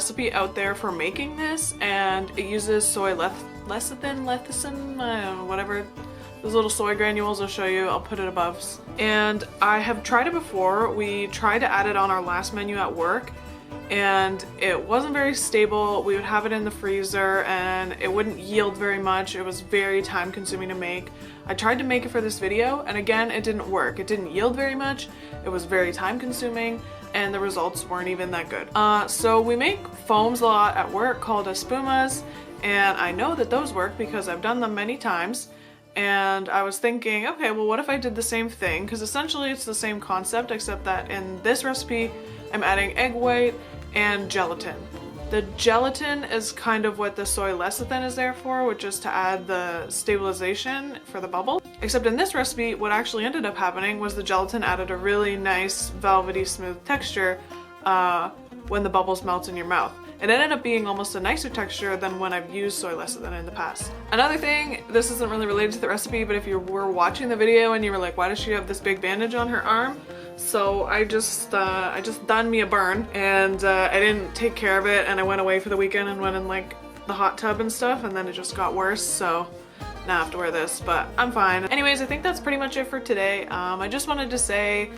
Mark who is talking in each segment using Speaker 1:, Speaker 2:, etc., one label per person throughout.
Speaker 1: recipe out there for making this, and it uses soy lecithin, whatever. Those little soy granules I'll show you, I'll put it above. And I have tried it before. We tried to add it on our last menu at work, and it wasn't very stable. We would have it in the freezer and it wouldn't yield very much. It was very time consuming to make. I tried to make it for this video, and again, it didn't work. It didn't yield very much. It was very time consuming, and the results weren't even that good. So we make foams a lot at work called espumas, and I know that those work because I've done them many times. And I was thinking, okay, well, what if I did the same thing? Because essentially it's the same concept, except that in this recipe, I'm adding egg white and gelatin. The gelatin is kind of what the soy lecithin is there for, which is to add the stabilization for the bubble. Except in this recipe, what actually ended up happening was the gelatin added a really nice velvety smooth texture when the bubbles melt in your mouth. It ended up being almost a nicer texture than when I've used soy lecithin in the past. Another thing, this isn't really related to the recipe, but if you were watching the video and you were like, why does she have this big bandage on her arm? So I just done me a burn, and I didn't take care of it, and I went away for the weekend and went in like the hot tub and stuff, and then it just got worse, so now I have to wear this, but I'm fine. Anyways, I think that's pretty much it for today. I just wanted to say,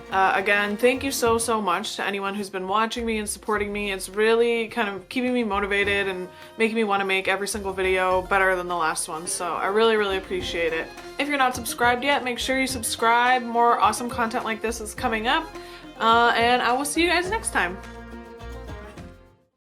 Speaker 1: again, thank you so much to anyone who's been watching me and supporting me. It's really kind of keeping me motivated and making me want to make every single video better than the last one, so I really appreciate it. If you're not subscribed yet, make sure you subscribe. More awesome content like this is coming up, and I will see you guys next time.